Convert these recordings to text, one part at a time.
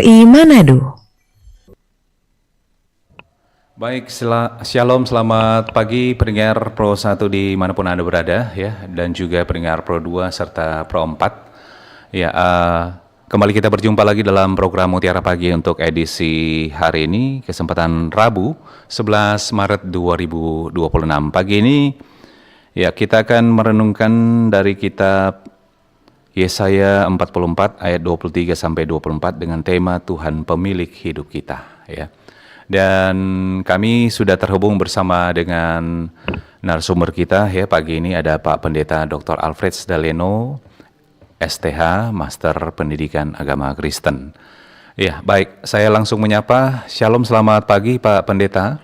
RRI Manado. Baik, shalom, selamat pagi pendengar Pro 1 dimanapun Anda berada ya, dan juga pendengar Pro 2 serta Pro 4. Ya, kembali kita berjumpa lagi dalam program Mutiara Pagi untuk edisi hari ini, kesempatan Rabu 11 Maret 2026. Pagi ini ya kita akan merenungkan dari kitab Yesaya 44 ayat 23 sampai 24 dengan tema Tuhan pemilik hidup kita ya. Dan kami sudah terhubung bersama dengan narasumber kita ya, pagi ini ada Pak Pendeta Dr. Alfred Daleno, STH, Master Pendidikan Agama Kristen. Ya, baik, saya langsung menyapa. Shalom, selamat pagi Pak Pendeta.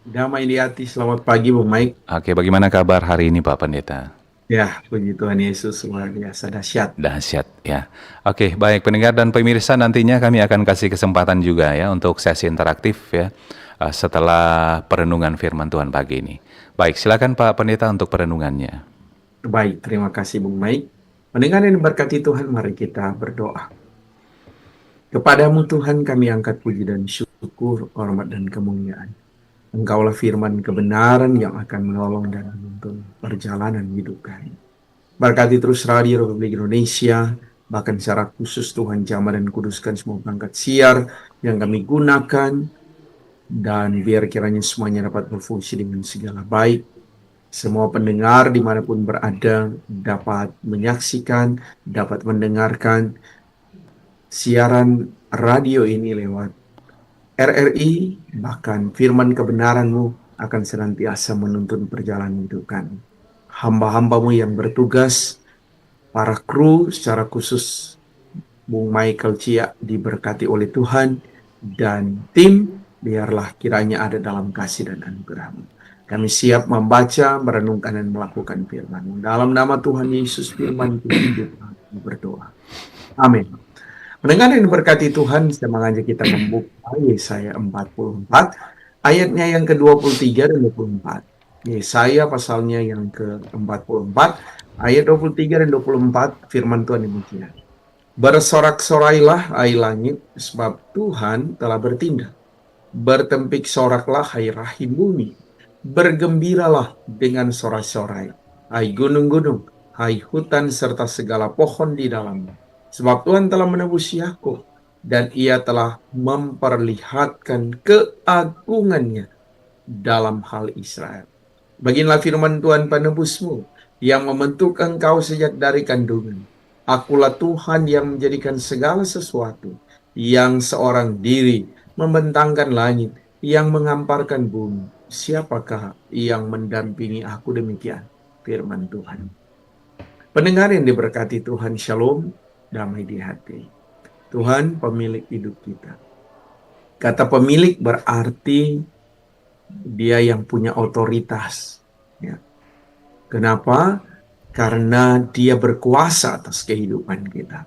Damai di hati, selamat pagi Bung Mike. Oke, bagaimana kabar hari ini Pak Pendeta? Ya, puji Tuhan Yesus, luar biasa dahsyat. Dahsyat ya. Oke, baik pendengar dan pemirsa, nantinya kami akan kasih kesempatan juga ya untuk sesi interaktif ya setelah perenungan firman Tuhan pagi ini. Baik, silakan Pak Pendeta untuk perenungannya. Baik, terima kasih Bung Mike. Pendengar yang diberkati Tuhan, mari kita berdoa. Kepadamu Tuhan kami angkat puji dan syukur, hormat dan kemuliaan. Engkaulah firman kebenaran yang akan menolong dan menuntun perjalanan hidup kami. Berkati terus Radio Republik Indonesia, bahkan secara khusus Tuhan jamah dan kuduskan semua perangkat siar yang kami gunakan, dan biar kiranya semuanya dapat berfungsi dengan segala baik. Semua pendengar dimanapun berada dapat menyaksikan, dapat mendengarkan siaran radio ini lewat RRI, bahkan firman kebenaran-Mu akan senantiasa menuntun perjalanan hidup kami. Hamba-hamba-Mu yang bertugas, para kru secara khusus Bung Michael Cia diberkati oleh Tuhan, dan tim biarlah kiranya ada dalam kasih dan anugerah-Mu. Kami siap membaca, merenungkan dan melakukan firman-Mu. Dalam nama Tuhan Yesus firman Tuhan kami berdoa. Amin. Pendengar yang diberkati Tuhan, saya mengajak kita membuka Yesaya 44, ayatnya yang ke-23 dan 24. Yesaya pasalnya yang ke-44, ayat 23 dan 24, firman Tuhan demikian. Bersorak-sorailah, hai langit, sebab Tuhan telah bertindak. Bertempik soraklah, hai rahim bumi. Bergembiralah dengan sorak-sorai, hai gunung-gunung, hai hutan serta segala pohon di dalamnya. Sebab Tuhan telah menebus Yakub, dan Ia telah memperlihatkan keagungannya dalam hal Israel. Beginilah firman Tuhan penebusmu, yang membentuk engkau sejak dari kandungan. Akulah Tuhan yang menjadikan segala sesuatu, yang seorang diri membentangkan langit, yang mengamparkan bumi. Siapakah yang mendampingi aku? Demikian firman Tuhan. Pendengar yang diberkati Tuhan, shalom, damai di hati. Tuhan pemilik hidup kita. Kata pemilik berarti dia yang punya otoritas. Ya. Kenapa? Karena dia berkuasa atas kehidupan kita.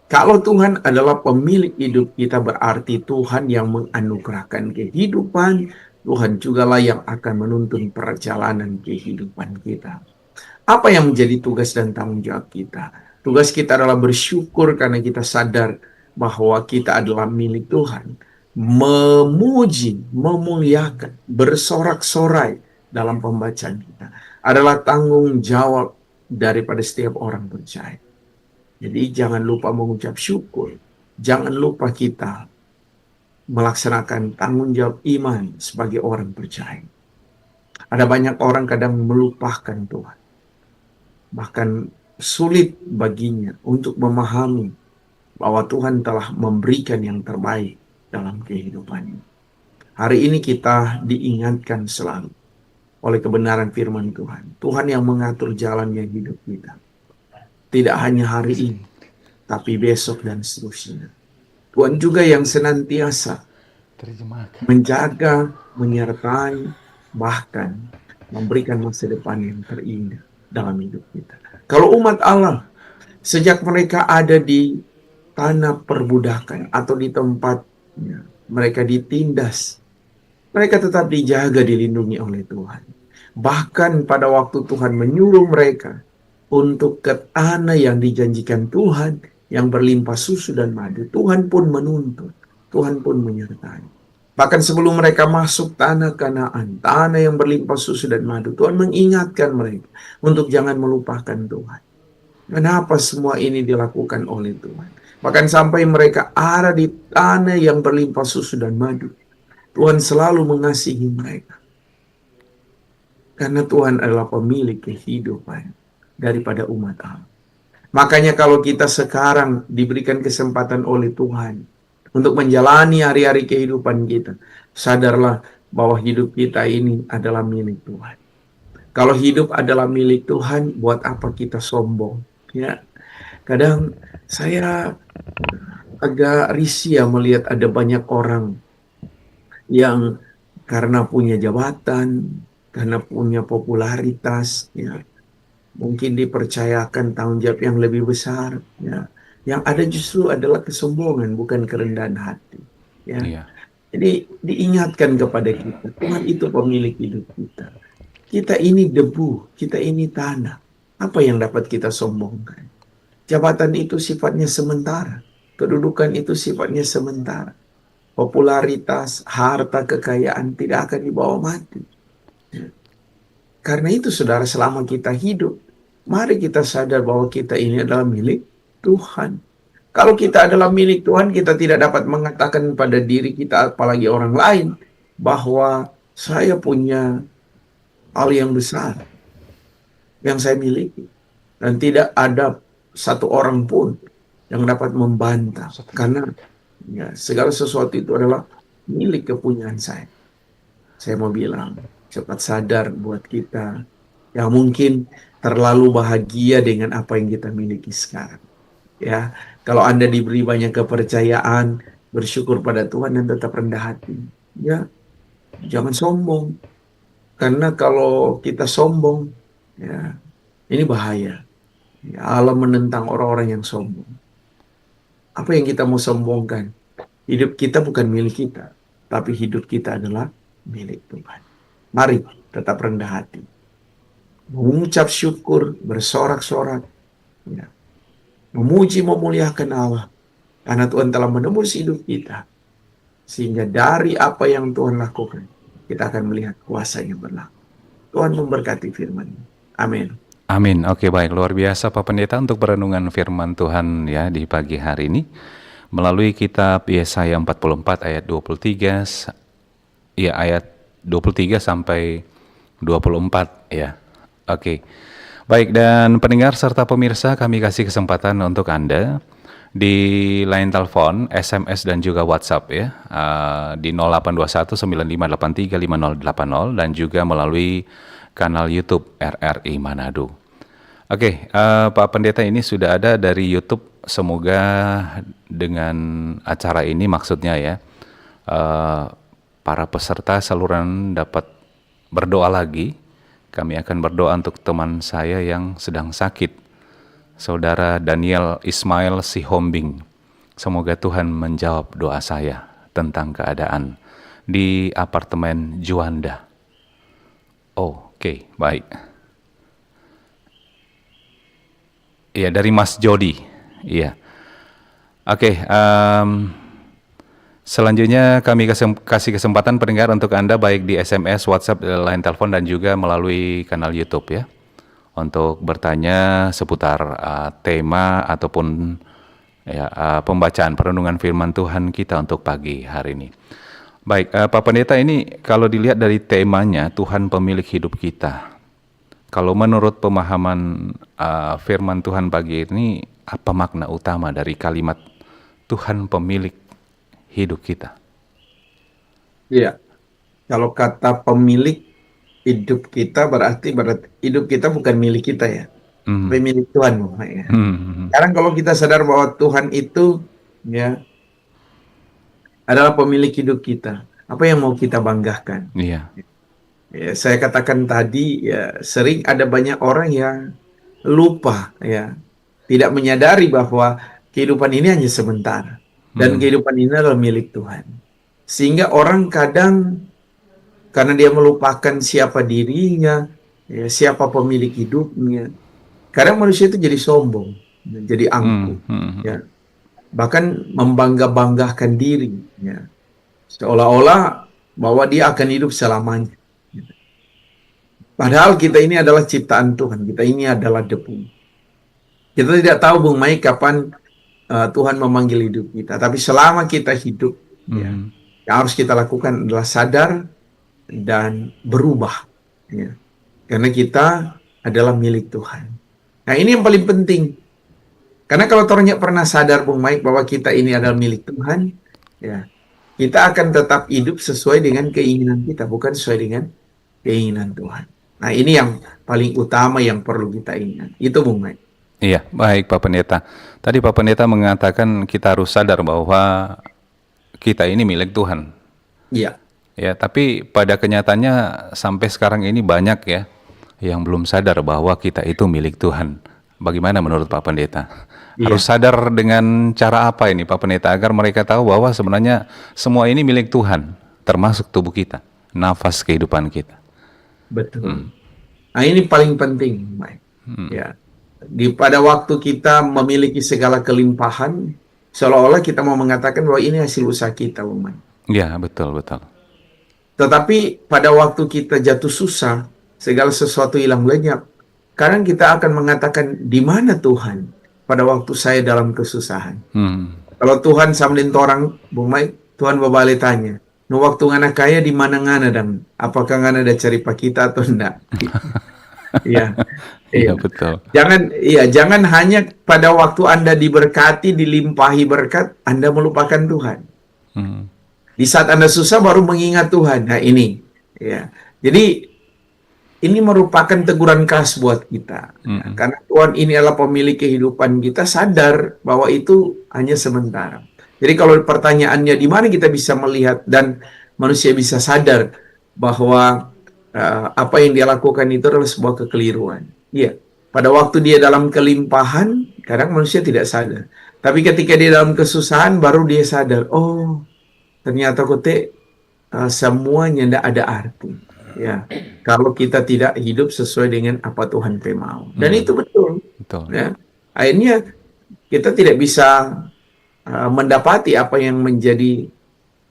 Kalau Tuhan adalah pemilik hidup kita, berarti Tuhan yang menganugerahkan kehidupan. Tuhan jugalah yang akan menuntun perjalanan kehidupan kita. Apa yang menjadi tugas dan tanggung jawab kita? Tugas kita adalah bersyukur karena kita sadar bahwa kita adalah milik Tuhan. Memuji, memuliakan, bersorak-sorai dalam pembacaan kita adalah tanggung jawab daripada setiap orang percaya. Jadi jangan lupa mengucap syukur. Jangan lupa kita melaksanakan tanggung jawab iman sebagai orang percaya. Ada banyak orang kadang melupakan Tuhan. Bahkan sulit baginya untuk memahami bahwa Tuhan telah memberikan yang terbaik dalam kehidupannya. Hari ini kita diingatkan selalu oleh kebenaran firman Tuhan. Tuhan yang mengatur jalannya hidup kita. Tidak hanya hari ini, tapi besok dan seterusnya. Tuhan juga yang senantiasa menjaga, menyertai, bahkan memberikan masa depan yang terindah dalam hidup kita. Kalau umat Allah, sejak mereka ada di tanah perbudakan atau di tempatnya, mereka ditindas, mereka tetap dijaga, dilindungi oleh Tuhan. Bahkan pada waktu Tuhan menyuruh mereka untuk ke tanah yang dijanjikan Tuhan, yang berlimpah susu dan madu, Tuhan pun menuntun, Tuhan pun menyertai. Bahkan sebelum mereka masuk tanah Kanaan, tanah yang berlimpah susu dan madu, Tuhan mengingatkan mereka untuk jangan melupakan Tuhan. Kenapa semua ini dilakukan oleh Tuhan? Bahkan sampai mereka ada di tanah yang berlimpah susu dan madu, Tuhan selalu mengasihi mereka. Karena Tuhan adalah pemilik kehidupan daripada umat Allah. Makanya kalau kita sekarang diberikan kesempatan oleh Tuhan untuk menjalani hari-hari kehidupan kita, sadarlah bahwa hidup kita ini adalah milik Tuhan. Kalau hidup adalah milik Tuhan, buat apa kita sombong? Ya, kadang saya agak risih ya melihat ada banyak orang yang karena punya jabatan, karena punya popularitas, ya, mungkin dipercayakan tanggung jawab yang lebih besar, ya. Yang ada justru adalah kesombongan, bukan kerendahan hati, ya. Iya. Jadi diingatkan kepada kita, Tuhan itu pemilik hidup kita. Kita ini debu, kita ini tanah. Apa yang dapat kita sombongkan? Jabatan itu sifatnya sementara, kedudukan itu sifatnya sementara. Popularitas, harta, kekayaan tidak akan dibawa mati. Karena itu saudara, selama kita hidup, mari kita sadar bahwa kita ini adalah milik Tuhan. Kalau kita adalah milik Tuhan, kita tidak dapat mengatakan pada diri kita, apalagi orang lain, bahwa saya punya hal yang besar yang saya miliki. Dan tidak ada satu orang pun yang dapat membantah. Karena ya, segala sesuatu itu adalah milik kepunyaan saya. Saya mau bilang, cepat sadar buat kita yang mungkin terlalu bahagia dengan apa yang kita miliki sekarang. Ya, kalau Anda diberi banyak kepercayaan, bersyukur pada Tuhan dan tetap rendah hati. Ya, jangan sombong. Karena kalau kita sombong, ya, ini bahaya. Ya, Allah menentang orang-orang yang sombong. Apa yang kita mau sombongkan? Hidup kita bukan milik kita, tapi hidup kita adalah milik Tuhan. Mari tetap rendah hati, mengucap syukur, bersorak-sorak, ya, memuji, memuliakan Allah, karena Tuhan telah menembus hidup kita, sehingga dari apa yang Tuhan lakukan, kita akan melihat kuasa yang berlaku. Tuhan memberkati firman. Amin. Amin. Oke, baik. Luar biasa Pak Pendeta untuk perenungan firman Tuhan ya di pagi hari ini melalui kitab Yesaya 44 ayat 23 ya, ayat 23 sampai 24 ya. Oke. Baik, dan pendengar serta pemirsa, kami kasih kesempatan untuk Anda di line telepon, SMS dan juga WhatsApp ya, di 0821 9583 5080 dan juga melalui kanal YouTube RRI Manado. Oke, Pak Pendeta, ini sudah ada dari YouTube. Semoga dengan acara ini maksudnya ya, para peserta saluran dapat berdoa lagi. Kami akan berdoa untuk teman saya yang sedang sakit, Saudara Daniel Ismail Sihombing. Semoga Tuhan menjawab doa saya tentang keadaan di apartemen Juanda. Oke, baik. Iya, dari Mas Jody. Iya. Oke, selanjutnya kami kasih kesempatan pendengar untuk Anda baik di SMS, WhatsApp, line telepon dan juga melalui kanal YouTube ya, untuk bertanya seputar tema ataupun ya, pembacaan perenungan firman Tuhan kita untuk pagi hari ini. Baik, Pak Pendeta, ini kalau dilihat dari temanya Tuhan pemilik hidup kita. Kalau menurut pemahaman firman Tuhan pagi ini, apa makna utama dari kalimat Tuhan pemilik hidup kita? Iya, kalau kata pemilik hidup kita berarti hidup kita bukan milik kita ya, tapi milik Tuhan. Ya. Sekarang kalau kita sadar bahwa Tuhan itu ya adalah pemilik hidup kita, apa yang mau kita banggakan? Iya. Ya, saya katakan tadi ya, sering ada banyak orang yang lupa ya, tidak menyadari bahwa kehidupan ini hanya sementara dan kehidupan ini adalah milik Tuhan. Sehingga orang kadang karena dia melupakan siapa dirinya, ya, siapa pemilik hidupnya. Kadang manusia itu jadi sombong, jadi angkuh, hmm. ya. Bahkan membangga-banggakan diri, ya. Seolah-olah bahwa dia akan hidup selamanya. Padahal kita ini adalah ciptaan Tuhan, kita ini adalah debu. Kita tidak tahu Bung Mai kapan Tuhan memanggil hidup kita. Tapi selama kita hidup, ya, yang harus kita lakukan adalah sadar dan berubah, ya. Karena kita adalah milik Tuhan. Nah, ini yang paling penting. Karena kalau orangnya pernah sadar Bung Mike bahwa kita ini adalah milik Tuhan, ya, kita akan tetap hidup sesuai dengan keinginan kita, bukan sesuai dengan keinginan Tuhan. Nah, ini yang paling utama yang perlu kita ingat. Itu Bung Mike. Iya, baik Pak Pendeta. Tadi Pak Pendeta mengatakan kita harus sadar bahwa kita ini milik Tuhan. Iya. Ya, tapi pada kenyataannya sampai sekarang ini banyak ya yang belum sadar bahwa kita itu milik Tuhan. Bagaimana menurut Pak Pendeta? Iya. Harus sadar dengan cara apa ini Pak Pendeta agar mereka tahu bahwa sebenarnya semua ini milik Tuhan, termasuk tubuh kita, nafas kehidupan kita. Betul. Nah, ini paling penting, Mike. Ya. Pada waktu kita memiliki segala kelimpahan, seolah-olah kita mau mengatakan bahwa ini hasil usaha kita, Bung Mike. Ya, betul. Tetapi pada waktu kita jatuh susah, segala sesuatu hilang lenyap, kadang kita akan mengatakan, di mana Tuhan pada waktu saya dalam kesusahan? Kalau Tuhan samlin orang, Bung Mike, Tuhan babale tanya, no waktu ngana kaya di mana ngana dan apakah ngana ada cari pak kita atau enggak? Iya. Iya, betul. Jangan hanya pada waktu Anda diberkati, dilimpahi berkat, Anda melupakan Tuhan. Di saat Anda susah baru mengingat Tuhan. Nah, ini, ya. Jadi ini merupakan teguran keras buat kita. Karena Tuhan ini adalah pemilik kehidupan kita, sadar bahwa itu hanya sementara. Jadi kalau pertanyaannya di mana kita bisa melihat dan manusia bisa sadar bahwa apa yang dia lakukan itu adalah sebuah kekeliruan. Iya, pada waktu dia dalam kelimpahan, kadang manusia tidak sadar. Tapi ketika dia dalam kesusahan, baru dia sadar, oh, ternyata semuanya tidak ada arti. Ya, kalau kita tidak hidup sesuai dengan apa Tuhan mau. Dan itu betul. Ya. Akhirnya kita tidak bisa mendapati apa yang menjadi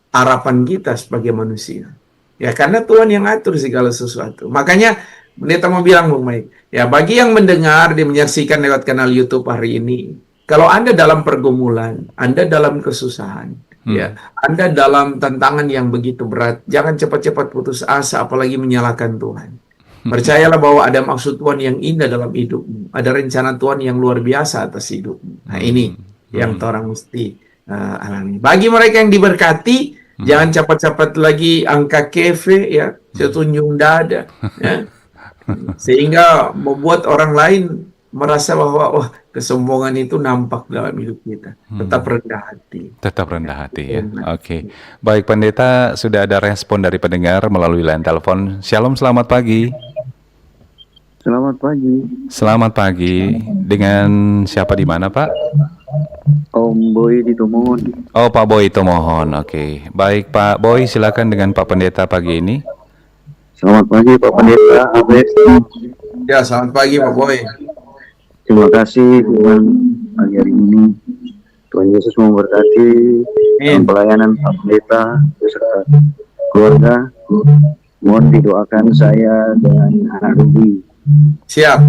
harapan kita sebagai manusia. Ya, karena Tuhan yang atur segala sesuatu. Makanya Pendeta mau bilang, Bung Mike, ya bagi yang mendengar, dia menyaksikan lewat kanal YouTube hari ini, kalau Anda dalam pergumulan, Anda dalam kesusahan, ya, Anda dalam tantangan yang begitu berat, jangan cepat-cepat putus asa, apalagi menyalahkan Tuhan. Percayalah bahwa ada maksud Tuhan yang indah dalam hidupmu, ada rencana Tuhan yang luar biasa atas hidupmu. Nah, ini yang orang mesti alami. Bagi mereka yang diberkati, jangan cepat-cepat lagi angka keve, ya, setunjung dada, ya. Sehingga membuat orang lain merasa bahwa wah, kesombongan itu nampak dalam hidup kita. Tetap rendah hati. Tetap rendah hati ya. Oke. Baik Pendeta, sudah ada respon dari pendengar melalui line telepon. Shalom, selamat pagi. Selamat pagi. Selamat pagi. Dengan siapa di mana, Pak? Om Boy di Tomohon. Oh, Pak Boy Tomohon. Oke. Baik Pak Boy, silakan dengan Pak Pendeta pagi ini. Selamat pagi Pak Pendeta Abes. Ya, selamat pagi Pak Boy. Terima kasih Tuhan pagi hari ini. Tuhan Yesus memberkati dalam pelayanan Pak Pendeta beserta keluarga. Mohon didoakan saya dan anak Ruby. Siap.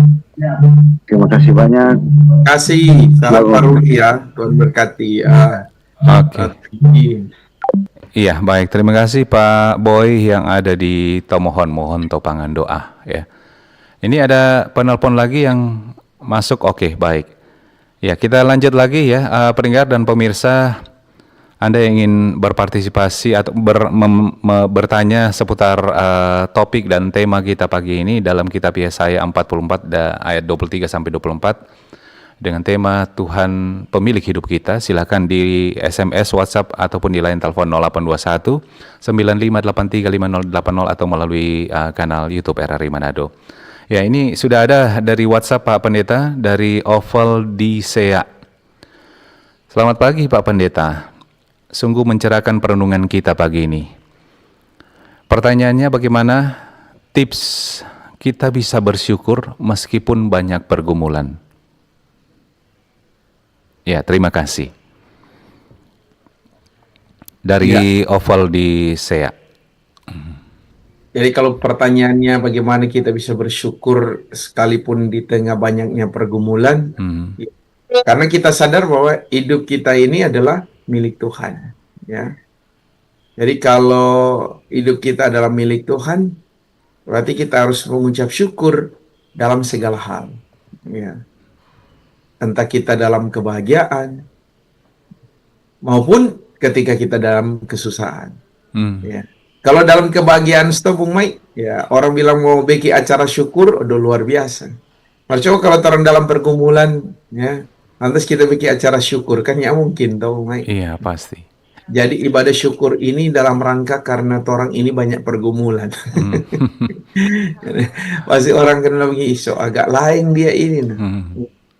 Terima kasih banyak. Terima kasih. Salam Pak Ruby ya. Tuhan berkati ya. Oke. Iya, baik. Terima kasih Pak Boy yang ada di Tomohon. Mohon topangan doa ya. Ini ada penelpon lagi yang masuk. Oke, baik. Ya, kita lanjut lagi ya, pendengar dan pemirsa. Anda yang ingin berpartisipasi atau bertanya seputar topik dan tema kita pagi ini dalam kitab Yesaya 44 ayat 23 sampai 24 dengan tema Tuhan pemilik hidup kita, silakan di SMS, WhatsApp ataupun di line telepon 0821 9583 5080 atau melalui kanal YouTube RRI Manado. Ya, ini sudah ada dari WhatsApp Pak Pendeta dari Oval Disea. Selamat pagi Pak Pendeta. Sungguh mencerahkan perenungan kita pagi ini. Pertanyaannya, bagaimana tips kita bisa bersyukur meskipun banyak pergumulan? Ya, terima kasih. Dari Oval di SEA. Jadi kalau pertanyaannya bagaimana kita bisa bersyukur sekalipun di tengah banyaknya pergumulan, ya, karena kita sadar bahwa hidup kita ini adalah milik Tuhan, ya. Jadi kalau hidup kita adalah milik Tuhan, berarti kita harus mengucap syukur dalam segala hal, ya. Entah kita dalam kebahagiaan maupun ketika kita dalam kesusahan, ya. Kalau dalam kebahagiaan stop Bung Mai, ya orang bilang mau bikin acara syukur, udah luar biasa. Coba kalau orang dalam pergumulan, ya, lantas kita bikin acara syukur, kan ya mungkin tau Bung Mai. Iya, pasti. Jadi ibadah syukur ini dalam rangka karena orang ini banyak pergumulan. Pasti orang kenal begini, so agak lain dia ini.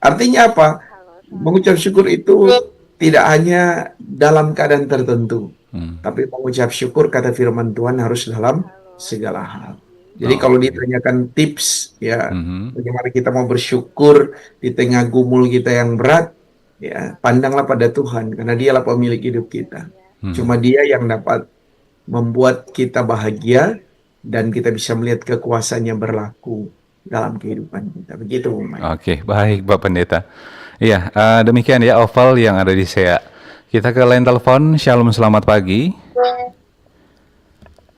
Artinya apa? Mengucap syukur itu tidak hanya dalam keadaan tertentu. Tapi mengucap syukur kata firman Tuhan harus dalam segala hal. Jadi kalau ditanyakan tips ya bagaimana kita mau bersyukur di tengah gumul kita yang berat, ya pandanglah pada Tuhan karena Dialah pemilik hidup kita. Cuma Dia yang dapat membuat kita bahagia dan kita bisa melihat kekuasaannya berlaku dalam kehidupan kita. Begitu, Bung Mike. Oke, baik Pak Pendeta. Iya, demikian ya Oval yang ada di SEA. Kita ke line telepon. Shalom, selamat pagi.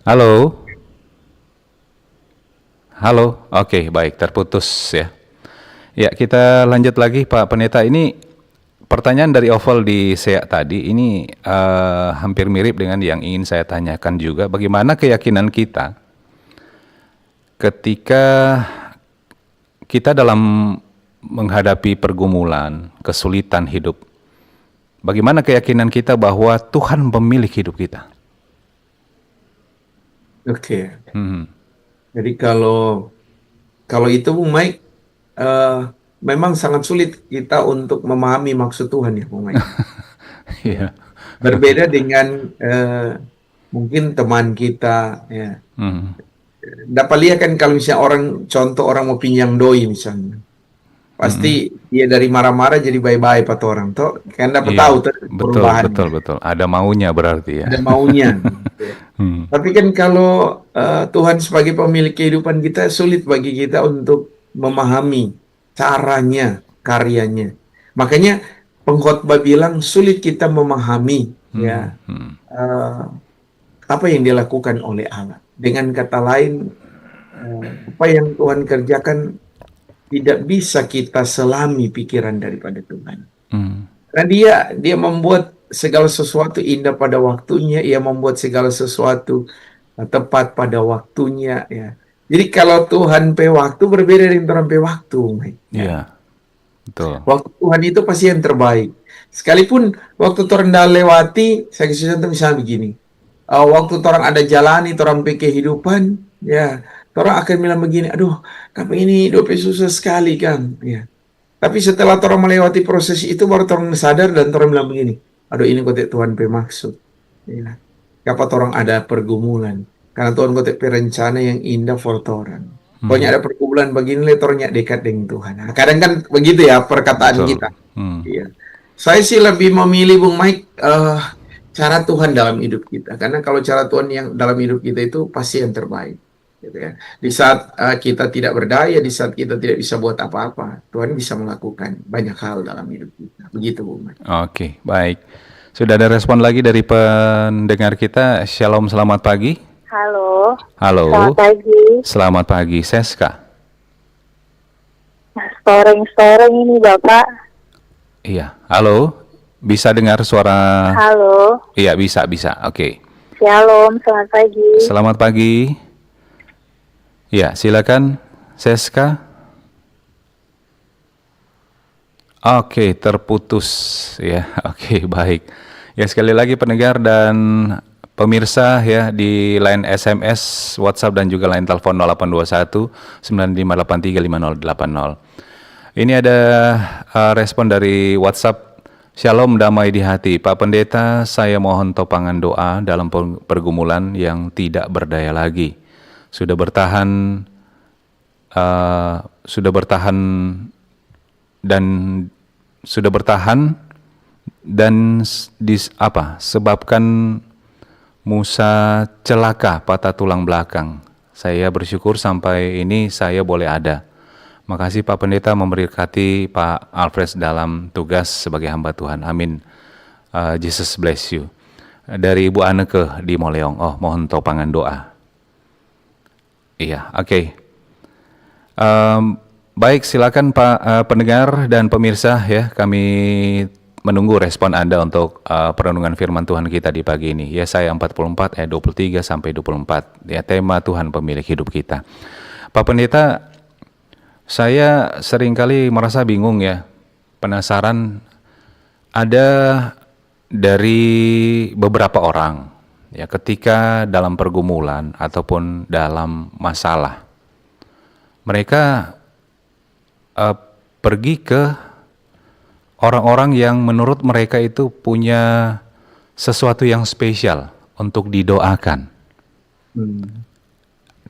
Halo. Halo. Oke, baik, terputus ya. Ya, kita lanjut lagi Pak Pendeta. Ini pertanyaan dari Oval di SEA tadi. Ini hampir mirip dengan yang ingin saya tanyakan juga. Bagaimana keyakinan kita ketika kita dalam menghadapi pergumulan, kesulitan hidup? Bagaimana keyakinan kita bahwa Tuhan pemilik hidup kita? Oke. Jadi kalau itu Bung Mike, memang sangat sulit kita untuk memahami maksud Tuhan ya Bung Mike. Iya. Berbeda dengan mungkin teman kita ya. Dapat lihat kan kalau misalnya contoh orang mau pinjam doi misalnya. Pasti dia dari marah-marah jadi bye-bye pada orang tuh kan dapat tahu tuh perubahan. Betul. Ada maunya berarti ya. Ada maunya. Tapi kan kalau Tuhan sebagai pemilik kehidupan kita sulit bagi kita untuk memahami caranya, karyanya. Makanya pengkhotbah bilang sulit kita memahami ya apa yang dilakukan oleh Allah. Dengan kata lain apa yang Tuhan kerjakan tidak bisa kita selami pikiran daripada Tuhan. Karena dia membuat segala sesuatu indah pada waktunya, Ia membuat segala sesuatu tepat pada waktunya. Ya. Jadi kalau Tuhan pe waktu berbeda dengan orang pe waktu. Iya, betul. Waktu Tuhan itu pasti yang terbaik. Sekalipun waktu orang dah lewati, saya kasih contoh misalnya begini. Waktu orang ada jalani, orang pe kehidupan, ya. Orang akan bilang begini, aduh, kami ini hidupnya susah sekali kan. Ya. Tapi setelah orang melewati proses itu, baru orang sadar dan orang bilang begini, aduh ini kotek Tuhan bermaksud. Ya. Kapan orang ada pergumulan. Karena Tuhan kotek perencana yang indah for orang. Pokoknya ada pergumulan begini, orangnya dekat dengan Tuhan. Nah, kadang kan begitu ya perkataan kita. Ya. Saya sih lebih memilih Bung Mike, cara Tuhan dalam hidup kita. Karena kalau cara Tuhan yang dalam hidup kita itu pasti yang terbaik. Gitu ya. Di saat kita tidak berdaya, di saat kita tidak bisa buat apa-apa, Tuhan bisa melakukan banyak hal dalam hidup kita. Begitu, Bu. Oke, baik. Sudah ada respon lagi dari pendengar kita. Shalom, selamat pagi. Halo. Halo. Selamat pagi. Selamat pagi, Seska. Soreng-soreng ini, Bapak. Iya, halo. Bisa dengar suara? Halo. Iya, bisa. Oke. Shalom, selamat pagi. Selamat pagi. Ya, silakan, Seska. Oke, terputus ya. Oke, baik. Ya, sekali lagi pendengar dan pemirsa ya di line SMS, WhatsApp dan juga line telepon 0821 9583 5080. Ini ada respon dari WhatsApp. Shalom, damai di hati. Pak Pendeta, saya mohon topangan doa dalam pergumulan yang tidak berdaya lagi. Sudah bertahan dan sudah bertahan dan sebabkan Musa celaka patah tulang belakang. Saya bersyukur sampai ini saya boleh ada. Makasih Pak Pendeta memberkati Pak Alfred dalam tugas sebagai hamba Tuhan. Amin. Jesus bless you. Dari Ibu Anneke di Moleong. Oh, mohon topangan doa. Iya, oke. Baik, silakan Pak pendengar dan pemirsa ya. Kami menunggu respon Anda untuk perenungan firman Tuhan kita di pagi ini. Yesaya 44 ayat 23 sampai 24. Ya, tema Tuhan pemilik hidup kita. Pak Pendeta, saya seringkali merasa bingung ya. Penasaran, ada dari beberapa orang ya, ketika dalam pergumulan ataupun dalam masalah, mereka pergi ke orang-orang yang menurut mereka itu punya sesuatu yang spesial untuk didoakan.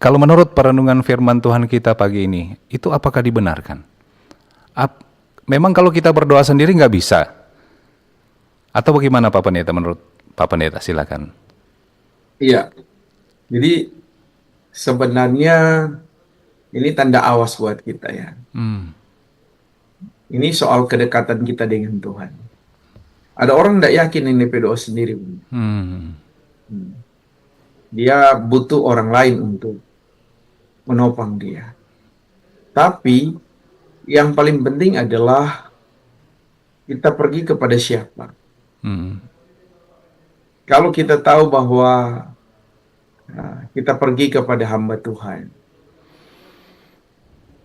Kalau menurut perenungan firman Tuhan kita pagi ini, itu apakah dibenarkan? Memang kalau kita berdoa sendiri nggak bisa? Atau bagaimana Pak Pendeta, menurut Pak Pendeta? Silakan. Iya, jadi sebenarnya ini tanda awas buat kita ya. Ini soal kedekatan kita dengan Tuhan. Ada orang tidak yakin ini berdoa sendiri. Dia butuh orang lain untuk menopang dia. Tapi yang paling penting adalah kita pergi kepada siapa. Kalau kita tahu bahwa kita pergi kepada hamba Tuhan,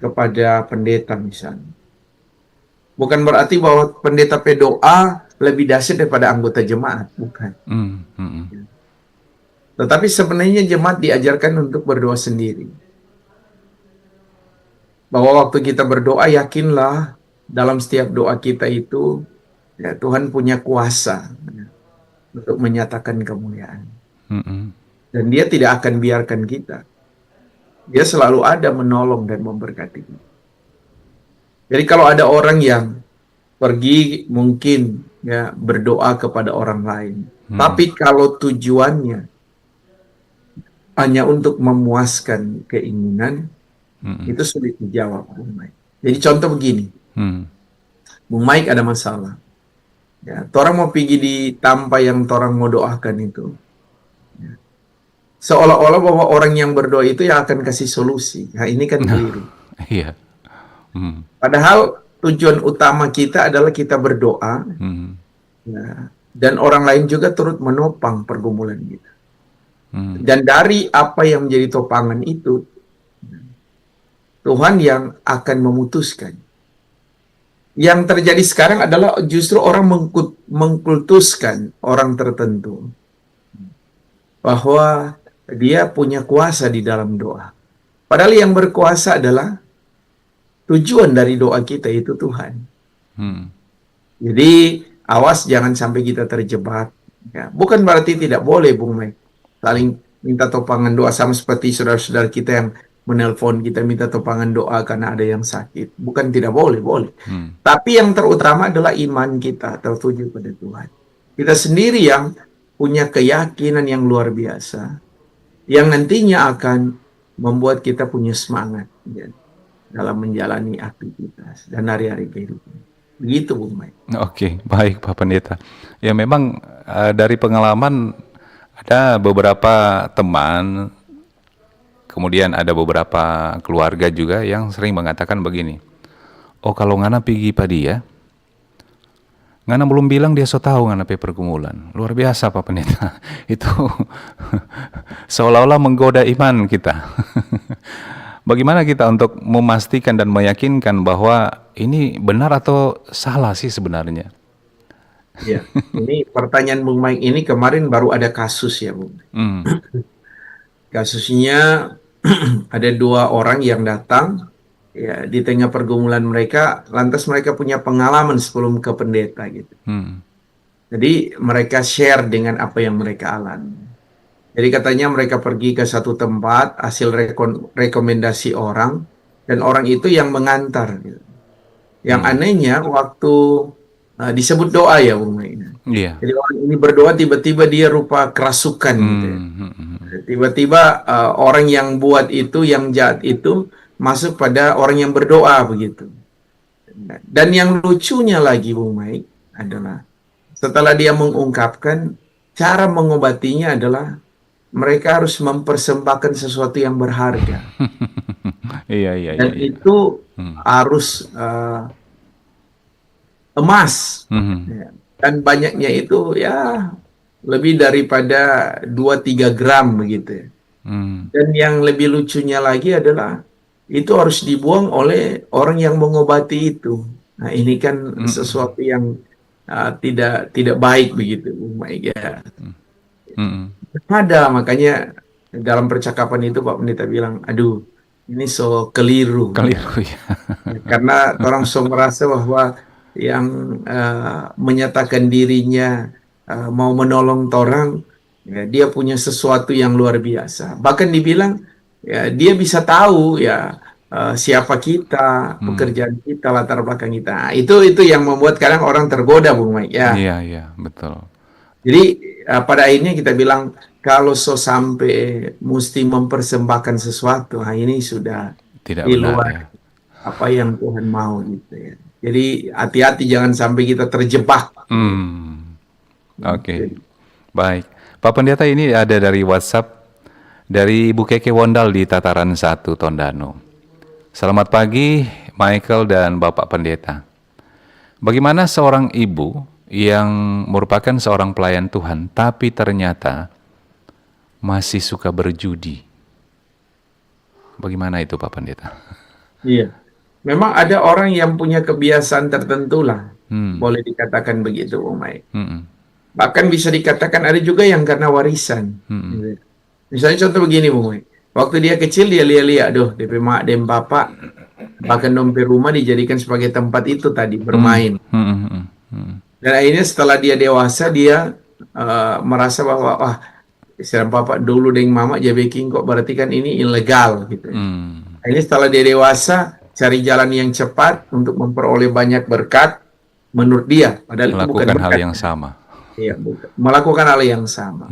kepada pendeta misalnya, bukan berarti bahwa pendeta berdoa lebih dahsyat daripada anggota jemaat, bukan. Tetapi sebenarnya jemaat diajarkan untuk berdoa sendiri. Bahwa waktu kita berdoa, yakinlah dalam setiap doa kita itu ya, Tuhan punya kuasa ya, untuk menyatakan kemuliaan. Dan Dia tidak akan biarkan kita. Dia selalu ada menolong dan memberkati kita. Jadi kalau ada orang yang pergi mungkin ya berdoa kepada orang lain, tapi kalau tujuannya hanya untuk memuaskan keinginan, itu sulit dijawab, Bung Mike. Jadi contoh begini, Bung Mike ada masalah, ya, orang mau pergi di tanpa yang orang mau doakan itu, ya. Seolah-olah bahwa orang yang berdoa itu yang akan kasih solusi. Nah ini kan keliru. Iya. Padahal tujuan utama kita adalah kita berdoa, ya, dan orang lain juga turut menopang pergumulan kita. Dan dari apa yang menjadi topangan itu, Tuhan yang akan memutuskan. Yang terjadi sekarang adalah justru orang mengkultuskan orang tertentu bahwa dia punya kuasa di dalam doa. Padahal yang berkuasa adalah tujuan dari doa kita itu Tuhan. Jadi awas jangan sampai kita terjebak. Ya, bukan berarti tidak boleh, Bung Mike, saling minta topangan doa, sama seperti saudara-saudara kita yang menelpon kita minta topangan doa karena ada yang sakit. Bukan tidak boleh, boleh. Tapi yang terutama adalah iman kita tertuju pada Tuhan. Kita sendiri yang punya keyakinan yang luar biasa, yang nantinya akan membuat kita punya semangat ya, dalam menjalani aktivitas dan hari-hari kehidupan. Begitu, Bung Mike. Oke, baik Pak Pendeta. Ya memang dari pengalaman ada beberapa teman, kemudian ada beberapa keluarga juga yang sering mengatakan begini, oh kalau ngana pergi pada dia, ngana belum bilang dia so tahu ngana pe pergumulan. Luar biasa Pak Pendeta. Itu seolah-olah menggoda iman kita. Bagaimana kita untuk memastikan dan meyakinkan bahwa ini benar atau salah sih sebenarnya? Ya, ini pertanyaan Bung Mike ini kemarin baru ada kasus ya, Bung. Kasusnya ada dua orang yang datang ya di tengah pergumulan mereka, lantas mereka punya pengalaman sebelum ke pendeta gitu. Jadi mereka share dengan apa yang mereka alami. Jadi katanya mereka pergi ke satu tempat, hasil rekomendasi orang, dan orang itu yang mengantar. Gitu. Yang anehnya waktu disebut doa ya Bung Mike. Iya. Jadi orang ini berdoa tiba-tiba dia rupa kerasukan gitu ya. Tiba-tiba orang yang buat itu, yang jahat itu masuk pada orang yang berdoa begitu. Dan yang lucunya lagi Bung Mike adalah setelah dia mengungkapkan, cara mengobatinya adalah mereka harus mempersembahkan sesuatu yang berharga. Iya. Dan itu harus emas. Ya. Dan banyaknya itu ya lebih daripada 2-3 gram begitu ya. Dan yang lebih lucunya lagi adalah itu harus dibuang oleh orang yang mengobati itu. Nah, ini kan sesuatu yang tidak baik begitu, Bung Mike ya. Ada, makanya dalam percakapan itu Pak Pendeta bilang, aduh, ini so keliru. Keliru ya. Karena orang so merasa bahwa yang menyatakan dirinya mau menolong orang, ya, dia punya sesuatu yang luar biasa. Bahkan dibilang, ya, dia bisa tahu ya siapa kita, pekerjaan kita, latar belakang kita. Nah, itu yang membuat kadang orang tergoda, Bung Mike ya. Iya, betul. Jadi pada akhirnya kita bilang kalau so sampai mesti mempersembahkan sesuatu, nah ini sudah Tidak di benar luar ya. apa yang Tuhan mau gitu ya. Jadi hati-hati jangan sampai kita terjebak. Oke. Baik. Pak Pendeta, ini ada dari WhatsApp dari Ibu Keke Wondal di Tataran 1 Tondano. Selamat pagi Michael dan Bapak Pendeta. Bagaimana seorang ibu yang merupakan seorang pelayan Tuhan tapi ternyata masih suka berjudi? Bagaimana itu Pak Pendeta? Iya. Memang ada orang yang punya kebiasaan tertentu lah. Boleh dikatakan begitu, Bung Mike. Bahkan bisa dikatakan ada juga yang karena warisan. Misalnya contoh begini, Bung Mike. Waktu dia kecil dia lihat-lihat, DP mak dan bapak, bahkan dompet rumah dijadikan sebagai tempat itu tadi, bermain. Dan akhirnya setelah dia dewasa, dia merasa bahwa, wah, istirahat bapak dulu dengan mama bikin kok, berarti kan ini ilegal gitu. Akhirnya setelah dia dewasa, cari jalan yang cepat untuk memperoleh banyak berkat menurut dia, padahal itu bukan Melakukan hal berkat. yang sama. Iya, bukan. Melakukan hal yang sama.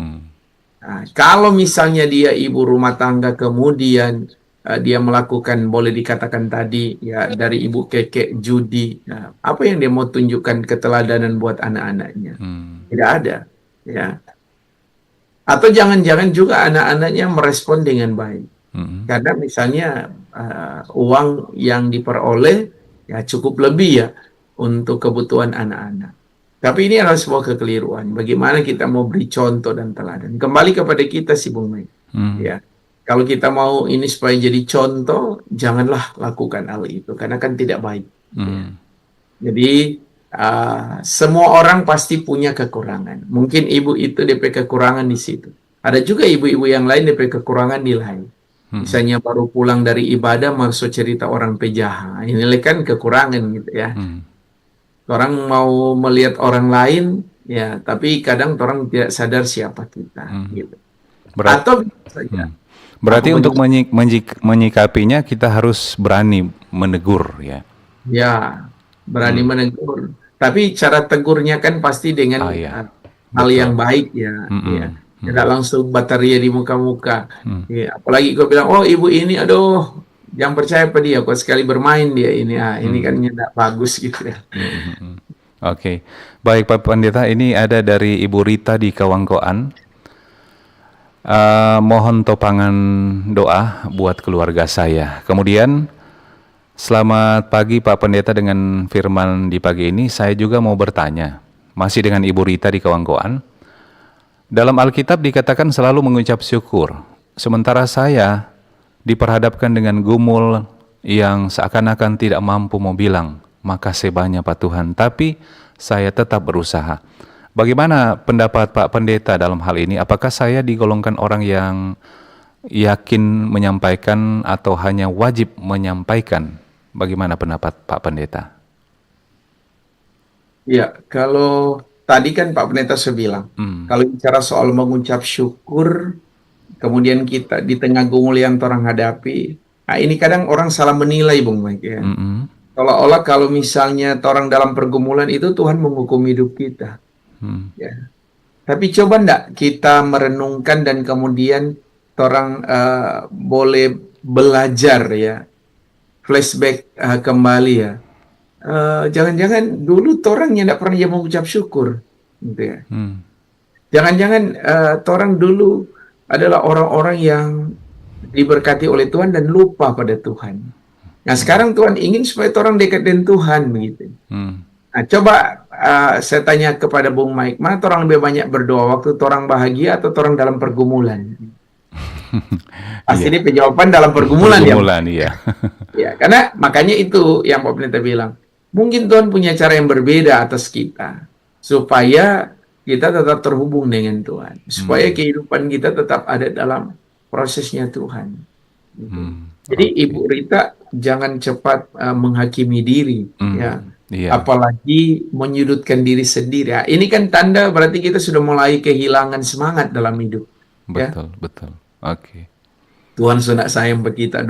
Nah, kalau misalnya dia ibu rumah tangga kemudian dia melakukan, boleh dikatakan tadi ya, dari ibu keke judi, apa yang dia mau tunjukkan keteladanan buat anak-anaknya? Tidak ada, ya. Atau jangan-jangan juga anak-anaknya merespon dengan baik. Karena misalnya uang yang diperoleh ya cukup lebih ya untuk kebutuhan anak-anak. Tapi ini adalah sebuah kekeliruan. Bagaimana kita mau beri contoh dan teladan? Kembali kepada kita sih, Bung Mike. Ya, kalau kita mau ini supaya jadi contoh, janganlah lakukan hal itu karena kan tidak baik. Ya. Jadi semua orang pasti punya kekurangan. Mungkin ibu itu DP kekurangan di situ. Ada juga ibu-ibu yang lain DP kekurangan di lain. Misalnya baru pulang dari ibadah masuk cerita orang pejahat. Ini kan kekurangan gitu ya. Orang mau melihat orang lain ya, tapi kadang orang tidak sadar siapa kita gitu. Atau berarti untuk menyikapinya kita harus berani menegur ya. Ya, berani menegur. Tapi cara tegurnya kan pasti dengan hal yang baik ya. Tidak langsung bataria di muka-muka. Ya, apalagi gue bilang, oh ibu ini, aduh, jangan percaya pada dia, kok sekali bermain dia ini, ini kan tidak bagus gitu ya. Oke, baik Pak Pendeta, ini ada dari Ibu Rita di Kawangkoan. Mohon topangan doa buat keluarga saya. Kemudian, selamat pagi Pak Pendeta, dengan firman di pagi ini, saya juga mau bertanya, masih dengan Ibu Rita di Kawangkoan. Dalam Alkitab dikatakan selalu mengucap syukur, sementara saya diperhadapkan dengan gumul yang seakan-akan tidak mampu mau bilang, makasih banyak Pak Tuhan, tapi saya tetap berusaha. Bagaimana pendapat Pak Pendeta dalam hal ini? Apakah saya digolongkan orang yang yakin menyampaikan atau hanya wajib menyampaikan? Bagaimana pendapat Pak Pendeta? Ya, kalau tadi kan Pak Pendeta sudah bilang, kalau bicara soal mengucap syukur, kemudian kita di tengah gumul yang orang hadapi, nah ini kadang orang salah menilai, Bung Mike ya. Seolah-olah kalau misalnya orang dalam pergumulan itu Tuhan menghukum hidup kita. Ya. Tapi coba ndak kita merenungkan dan kemudian orang boleh belajar ya, flashback kembali ya. Jangan-jangan dulu orang yang tidak pernah dia mengucap syukur, gitu ya. Jangan-jangan orang dulu adalah orang-orang yang diberkati oleh Tuhan dan lupa pada Tuhan. Nah sekarang Tuhan ingin supaya orang dekat dengan Tuhan begitu. Nah coba saya tanya kepada Bung Mike, mana orang lebih banyak berdoa waktu orang bahagia atau orang dalam pergumulan? Pasti ini jawaban dalam pergumulan ya. Iya. Ya, karena makanya itu yang Pak Pendeta bilang. Mungkin Tuhan punya cara yang berbeda atas kita supaya kita tetap terhubung dengan Tuhan, supaya kehidupan kita tetap ada dalam prosesnya Tuhan. Jadi Ibu Rita jangan cepat menghakimi diri, ya. Apalagi menyudutkan diri sendiri. Ya, ini kan tanda berarti kita sudah mulai kehilangan semangat dalam hidup. Betul, betul. Oke. Tuhan sudah sayang bagi kita,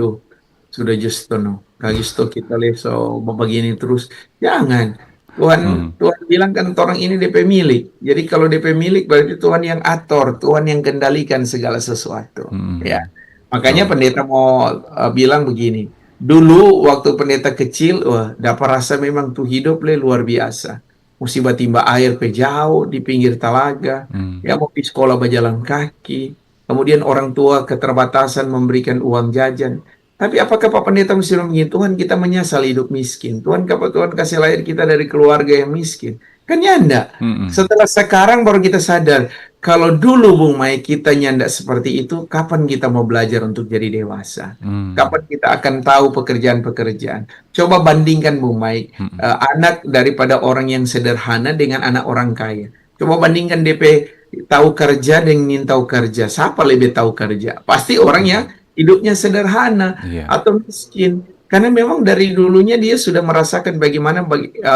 sudah justo kagisto kita leso begini terus. Jangan. Tuhan bilang kan orang ini DP milik. Jadi kalau DP milik berarti Tuhan yang atur, Tuhan yang kendalikan segala sesuatu. Ya. Makanya pendeta mau bilang begini. Dulu waktu pendeta kecil, dapat rasa memang tuh hidup luar biasa. Musibah timba air pe jauh di pinggir talaga, ya mau pergi sekolah berjalan kaki. Kemudian orang tua keterbatasan memberikan uang jajan. Tapi apakah Pak Pendeta mesti begini? Tuhan kita menyesal hidup miskin. Tuhan kasih lahir kita dari keluarga yang miskin. Kan nyanda. Setelah sekarang baru kita sadar. Kalau dulu Bung Mai kita nyanda seperti itu, kapan kita mau belajar untuk jadi dewasa? Kapan kita akan tahu pekerjaan-pekerjaan? Coba bandingkan Bung Mai, anak daripada orang yang sederhana dengan anak orang kaya. Coba bandingkan DP tahu kerja dengan ingin tahu kerja. Siapa lebih tahu kerja? Pasti orang yang hidupnya sederhana atau miskin. Karena memang dari dulunya dia sudah merasakan bagaimana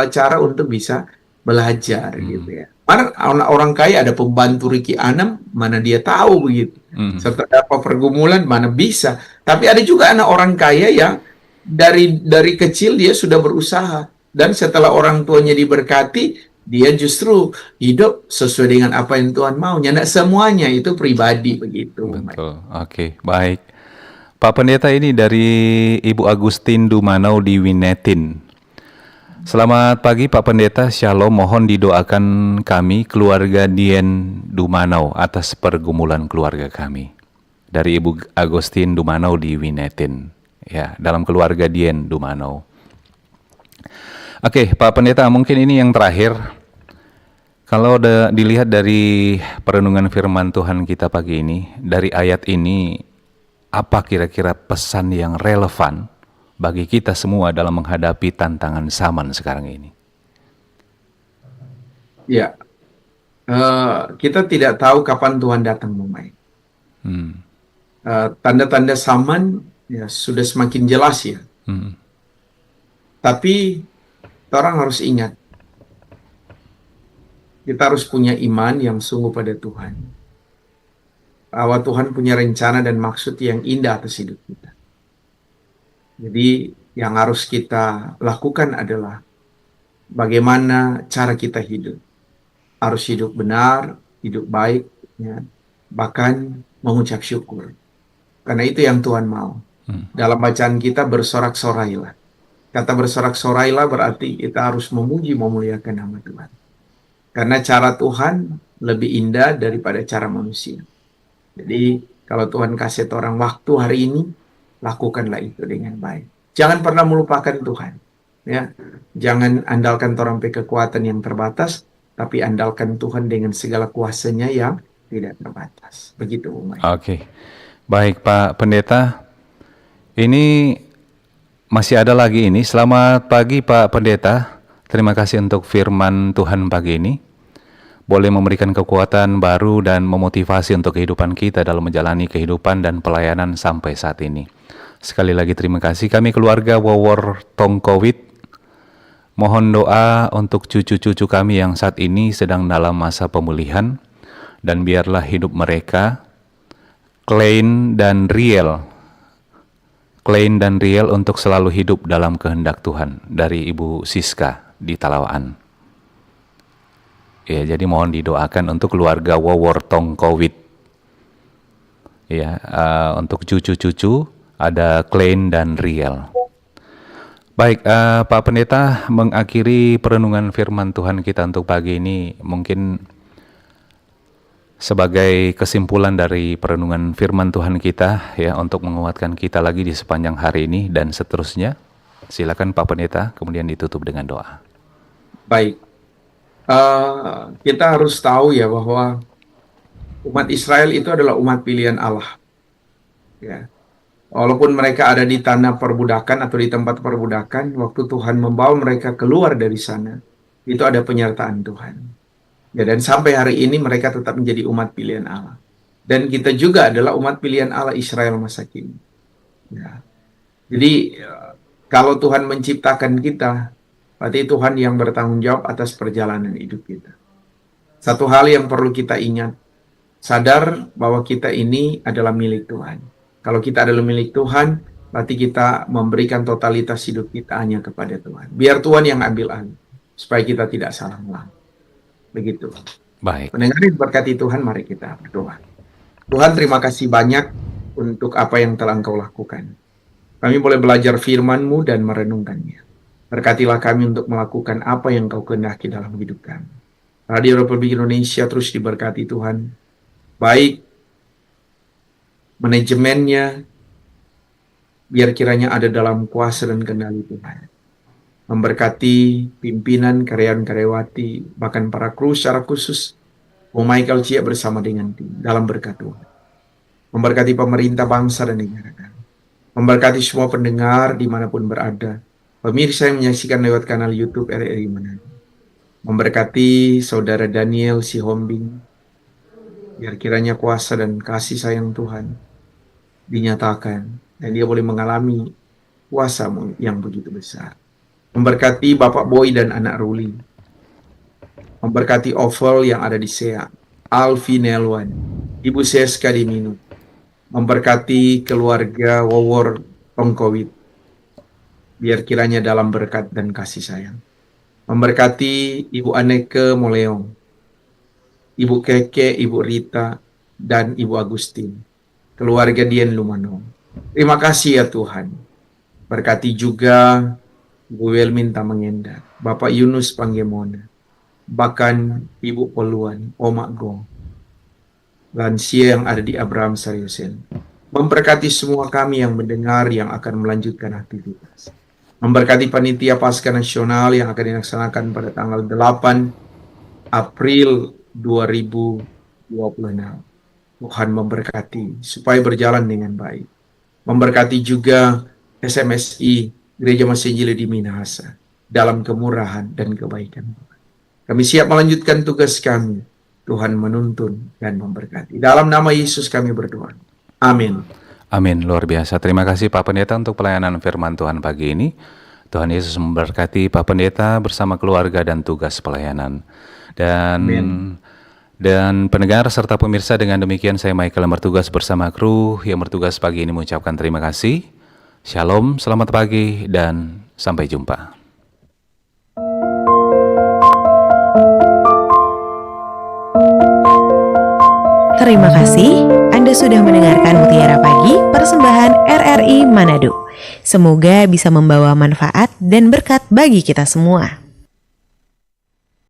cara untuk bisa belajar gitu ya. Mana orang kaya ada pembantu Riki Anam, mana dia tahu begitu. Serta apa pergumulan, mana bisa. Tapi ada juga anak orang kaya yang dari kecil dia sudah berusaha. Dan setelah orang tuanya diberkati, dia justru hidup sesuai dengan apa yang Tuhan mau. Nggak semuanya itu pribadi begitu. Betul. Oke, baik. Pak Pendeta ini dari Ibu Agustin Dumanau di Winetin. Selamat pagi Pak Pendeta, Shalom, mohon didoakan kami keluarga Dien Dumanau atas pergumulan keluarga kami. Dari Ibu Agustin Dumanau di Winetin. Ya, dalam keluarga Dien Dumanau. Oke, Pak Pendeta, mungkin ini yang terakhir. Kalau dilihat dari perenungan firman Tuhan kita pagi ini, dari ayat ini, apa kira-kira pesan yang relevan bagi kita semua dalam menghadapi tantangan zaman sekarang ini? Ya, kita tidak tahu kapan Tuhan datang memang. Tanda-tanda zaman ya sudah semakin jelas ya. Tapi orang harus ingat, kita harus punya iman yang sungguh pada Tuhan. Bahwa Tuhan punya rencana dan maksud yang indah atas hidup kita. Jadi yang harus kita lakukan adalah bagaimana cara kita hidup. Harus hidup benar, hidup baik, ya. Bahkan mengucap syukur. Karena itu yang Tuhan mau. Dalam bacaan kita bersorak-sorailah. Kata bersorak-sorailah berarti kita harus memuji, memuliakan nama Tuhan. Karena cara Tuhan lebih indah daripada cara manusia. Jadi kalau Tuhan kasih orang waktu hari ini, lakukanlah itu dengan baik. Jangan pernah melupakan Tuhan. Ya, jangan andalkan orang kekuatan yang terbatas, tapi andalkan Tuhan dengan segala kuasanya yang tidak terbatas. Begitu, Umay. Oke, baik Pak Pendeta. Ini masih ada lagi ini. Selamat pagi Pak Pendeta. Terima kasih untuk firman Tuhan pagi ini. Boleh memberikan kekuatan baru dan memotivasi untuk kehidupan kita dalam menjalani kehidupan dan pelayanan sampai saat ini. Sekali lagi terima kasih. Kami keluarga Wawor Tongkowit mohon doa untuk cucu-cucu kami yang saat ini sedang dalam masa pemulihan, dan biarlah hidup mereka, Klein dan Riel Klein dan Riel untuk selalu hidup dalam kehendak Tuhan, dari Ibu Siska di Talawaan. Ya, jadi mohon didoakan untuk keluarga Wowor Tongkowit. Ya, untuk cucu-cucu ada Klein dan Riel. Baik, Pak Pendeta, mengakhiri perenungan firman Tuhan kita untuk pagi ini, mungkin sebagai kesimpulan dari perenungan firman Tuhan kita, ya, untuk menguatkan kita lagi di sepanjang hari ini dan seterusnya. Silakan Pak Pendeta, kemudian ditutup dengan doa. Baik, kita harus tahu ya bahwa umat Israel itu adalah umat pilihan Allah. Ya, walaupun mereka ada di tanah perbudakan atau di tempat perbudakan, waktu Tuhan membawa mereka keluar dari sana, itu ada penyertaan Tuhan. Ya, dan sampai hari ini mereka tetap menjadi umat pilihan Allah. Dan kita juga adalah umat pilihan Allah Israel masa kini. Ya. Jadi kalau Tuhan menciptakan kita, berarti Tuhan yang bertanggung jawab atas perjalanan hidup kita. Satu hal yang perlu kita ingat, sadar bahwa kita ini adalah milik Tuhan. Kalau kita adalah milik Tuhan, berarti kita memberikan totalitas hidup kita hanya kepada Tuhan. Biar Tuhan yang ambil alih, supaya kita tidak salah melangkah. Begitu. Baik. Pendengar yang diberkati Tuhan, mari kita berdoa. Tuhan, terima kasih banyak untuk apa yang telah Engkau lakukan. Kami boleh belajar firman-Mu dan merenungkannya. Berkatilah kami untuk melakukan apa yang Engkau kehendaki dalam hidup kami. Radio Republik Indonesia terus diberkati Tuhan. Baik manajemennya, biar kiranya ada dalam kuasa dan kendali Tuhan. Memberkati pimpinan, karyawan-karyawati, bahkan para kru secara khusus, Michael Cia bersama dengan tim, dalam berkat Tuhan. Memberkati pemerintah bangsa dan negara kami. Memberkati semua pendengar dimanapun berada. Pemirsa yang menyaksikan lewat kanal YouTube RRI Manado. Memberkati saudara Daniel Sihombing, biar kiranya kuasa dan kasih sayang Tuhan dinyatakan, dan dia boleh mengalami kuasa-Mu yang begitu besar. Memberkati Bapak Boy dan anak Ruli. Memberkati Oval yang ada di SEA, Alfi Nelwan, Ibu Seska di Minu. Memberkati keluarga Wowor Tongkowit, biar kiranya dalam berkat dan kasih sayang. Memberkati Ibu Aneke Moleong, Ibu Keke, Ibu Rita, dan Ibu Agustin, keluarga Dian Lumano. Terima kasih ya Tuhan. Berkati juga Ibu Welminta Mengendar, Bapak Yunus Panggemona, bahkan Ibu Poluan, Omak Go, lansia yang ada di Abraham Saryosen. Memberkati semua kami yang mendengar yang akan melanjutkan aktivitas. Memberkati panitia Paskah Nasional yang akan dilaksanakan pada tanggal 8 April 2026. Tuhan memberkati supaya berjalan dengan baik. Memberkati juga SMSI Gereja Masih Injil di Minahasa dalam kemurahan dan kebaikan. Kami siap melanjutkan tugas kami. Tuhan menuntun dan memberkati. Dalam nama Yesus kami berdoa. Amin. Amin, luar biasa. Terima kasih Pak Pendeta untuk pelayanan firman Tuhan pagi ini. Tuhan Yesus memberkati Pak Pendeta bersama keluarga dan tugas pelayanan. Dan pendengar serta pemirsa, dengan demikian saya Michael yang bertugas bersama kru yang bertugas pagi ini mengucapkan terima kasih. Shalom, selamat pagi, dan sampai jumpa. Terima kasih Anda sudah mendengarkan Mutiara Pagi persembahan RRI Manado. Semoga bisa membawa manfaat dan berkat bagi kita semua.